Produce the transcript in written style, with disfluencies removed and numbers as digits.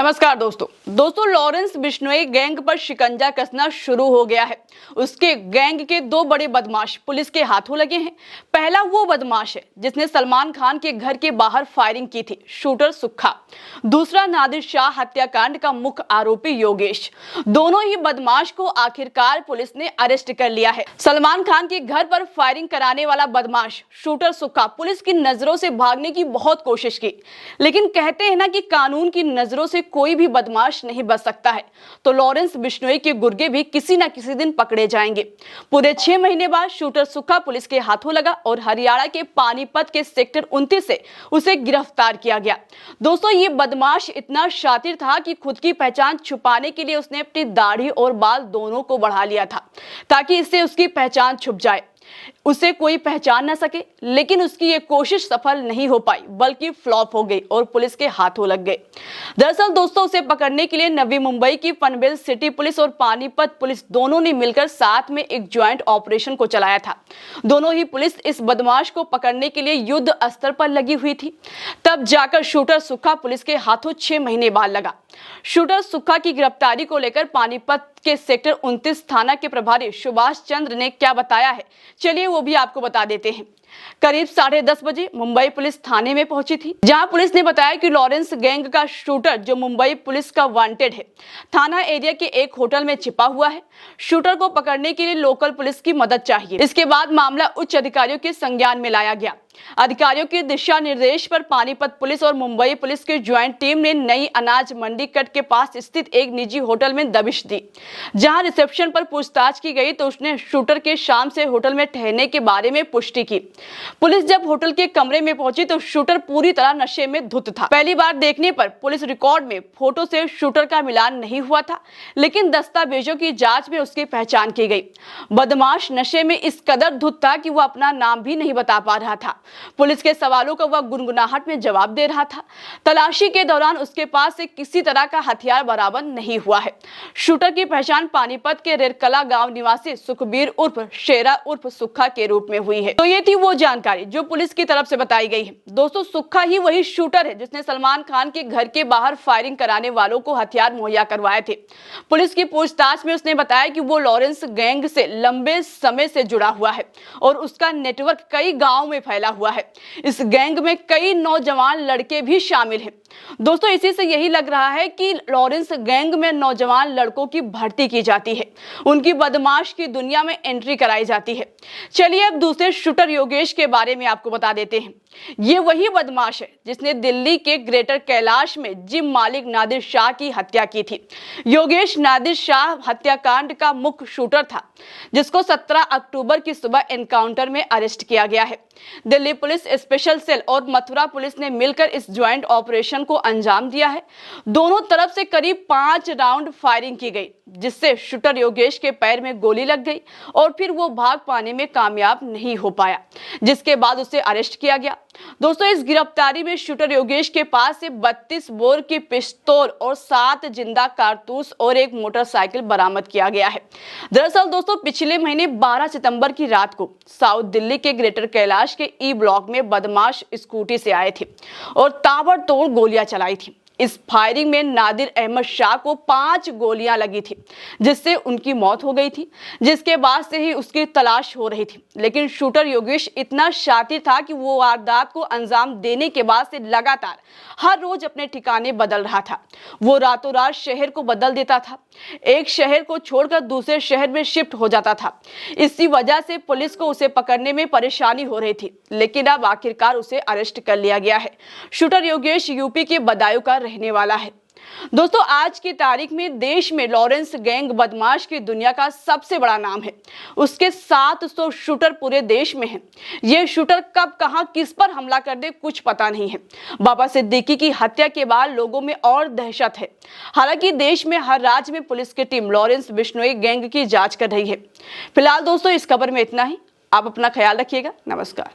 नमस्कार दोस्तों Lawrence Bishnoi gang पर शिकंजा कसना शुरू हो गया है। उसके गैंग के दो बड़े बदमाश पुलिस के हाथों लगे हैं। पहला वो बदमाश है जिसने सलमान खान के घर के बाहर फायरिंग की थी, शूटर सुक्खा। दूसरा नादिर शाह हत्याकांड का मुख्य आरोपी योगेश। दोनों ही बदमाश को आखिरकार पुलिस ने अरेस्ट कर लिया है। सलमान खान के घर पर फायरिंग कराने वाला बदमाश शूटर सुक्खा पुलिस की नजरों से भागने की बहुत कोशिश की, लेकिन कहते हैं ना कि कानून की नजरों से कोई भी बदमाश नहीं बच सकता है। तो लॉरेंस बिश्नोई के गुर्गे भी किसी न किसी दिन पकड़े जाएंगे। पूरे 6 महीने बाद शूटर सुक्खा पुलिस के हाथों लगा और हरियाणा के पानीपत के सेक्टर 29 से उसे गिरफ्तार किया गया। दोस्तों, ये बदमाश इतना शातिर था कि खुद की पहचान छुपाने के लिए उसने अपनी दाढ़ी और बाल दोनों को बढ़ा लिया था, ताकि इससे उसकी पहचान छुप जाए, उसे कोई पहचान न सके। लेकिन उसकी ये कोशिश सफल नहीं हो पाई, बल्कि फ्लॉप हो गई और पुलिस के हाथों लग गए। दरअसल दोस्तों, उसे पकड़ने के लिए नवी मुंबई की पनवेल सिटी पुलिस और पानीपत पुलिस दोनों ने मिलकर साथ में एक ज्वाइंट ऑपरेशन को चलाया था। दोनों ही पुलिस इस बदमाश को पकड़ने के लिए युद्ध स्तर पर लगी हुई थी। तब जाकर शूटर सुक्खा पुलिस के हाथों 6 महीने बाद लगा। शूटर सुक्खा की गिरफ्तारी को लेकर पानीपत के सेक्टर 29 थाना के प्रभारी सुभाष चंद्र ने क्या बताया है, चलिए वो भी आपको बता देते हैं। करीब 10:30 बजे मुंबई पुलिस थाने में पहुंची थी, जहां पुलिस ने बताया कि लॉरेंस गैंग का शूटर, जो मुंबई पुलिस का वांटेड है, थाना एरिया के एक होटल में छिपा हुआ है। शूटर को पकड़ने के लिए लोकल पुलिस की मदद चाहिए। इसके बाद मामला उच्च अधिकारियों के संज्ञान में लाया गया। अधिकारियों के दिशा निर्देश पर पानीपत पुलिस और मुंबई पुलिस की ज्वाइंट टीम ने नई अनाज मंडी कट के पास स्थित एक निजी होटल में दबिश दी। जहां रिसेप्शन पर पूछताछ की गई तो उसने शूटर के शाम से होटल में ठहरने के बारे में पुष्टि की। पुलिस जब होटल के कमरे में पहुंची तो शूटर पूरी तरह नशे में धुत था। पहली बार देखने पर पुलिस रिकॉर्ड में फोटो से शूटर का मिलान नहीं हुआ था, लेकिन दस्तावेजों की जांच में उसकी पहचान की गई। बदमाश नशे में इस कदर धुत था कि वह अपना नाम भी नहीं बता पा रहा था। पुलिस के सवालों का वह गुनगुनाहट में जवाब दे रहा था। तलाशी के दौरान उसके पास से किसी तरह का हथियार बरामद नहीं हुआ है। शूटर की पहचान पानीपत के रेरकला गांव निवासी सुखबीर उर्फ शेरा उर्फ सुक्खा के रूप में हुई है। तो ये थी वो जानकारी जो पुलिस की तरफ से बताई गई है। दोस्तों, सुक्खा ही वही शूटर है जिसने सलमान खान के घर के बाहर फायरिंग कराने वालों को हथियार मुहैया करवाए थे। पुलिस की पूछताछ में उसने बताया कि वो लॉरेंस गैंग से लंबे समय से जुड़ा हुआ है और उसका नेटवर्क कई गांवों में फैला हुआ है। इस गैंग में कई नौजवान लड़के भी शामिल हैं। दोस्तों, इसी से यही लग रहा है कि लॉरेंस गैंग में नौजवान लड़कों की भर्ती की जाती है, उनकी बदमाश की दुनिया में एंट्री कराई जाती है। चलिए अब दूसरे शूटर योगेश के बारे में आपको बता देते हैं। ये वही बदमाश है जिसने दिल्ली के ग्रेटर कैलाश में जिम मालिक नादिर शाह की हत्या की थी। योगेश नादिर शाह हत्याकांड का मुख्य शूटर था, जिसको 17 अक्टूबर की सुबह एनकाउंटर में अरेस्ट किया गया है। दिल्ली पुलिस स्पेशल सेल और मथुरा पुलिस ने मिलकर इस ज्वाइंट ऑपरेशन को अंजाम दिया है। दोनों तरफ से करीब 5 राउंड फायरिंग की गई, जिससे शूटर योगेश के पैर में गोली लग गई और फिर वो भाग पाने में कामयाब नहीं हो पाया, जिसके बाद उसे अरेस्ट किया गया। दोस्तों, इस गिरफ्तारी में शूटर योगेश के पास से 32 बोर की पिस्तौल और 7 जिंदा कारतूस और एक मोटरसाइकिल बरामद किया गया है। दरअसल दोस्तों, पिछले महीने 12 सितंबर की रात को साउथ दिल्ली के ग्रेटर कैलाश के ई ब्लॉक में बदमाश स्कूटी से आए थे और ताबड़तोड़ गोलियां चलाई थी। इस फायरिंग में नादिर अहमद शाह को 5 गोलियां लगी थी, जिससे उनकी मौत हो गई थी। जिसके बाद से ही उसकी तलाश हो रही थी, लेकिन शूटर योगेश इतना शातिर था कि वो वारदात को अंजाम देने के बाद से लगातार हर रोज अपने ठिकाने बदल रहा था। वो रातों रात शहर को बदल देता था, एक शहर को छोड़कर दूसरे शहर में शिफ्ट हो जाता था। इसी वजह से पुलिस को उसे पकड़ने में परेशानी हो रही थी, लेकिन अब आखिरकार उसे अरेस्ट कर लिया गया है। शूटर योगेश यूपी के बदायूं का रहने वाला है। दोस्तों, आज की तारीख में देश में लॉरेंस गैंग बदमाश की दुनिया का सबसे बड़ा नाम है। उसके 700 शूटर पूरे देश में हैं। ये शूटर कब कहां किस पर हमला कर दे कुछ पता नहीं है। बाबा सिद्दीकी की हत्या के बाद लोगों में और दहशत है। हालांकि देश में हर राज्य में पुलिस की टीम लॉरेंस बिश्नोई गैंग की जांच कर रही है। फिलहाल दोस्तों, इस खबर में इतना ही। आप अपना ख्याल रखिएगा। नमस्कार।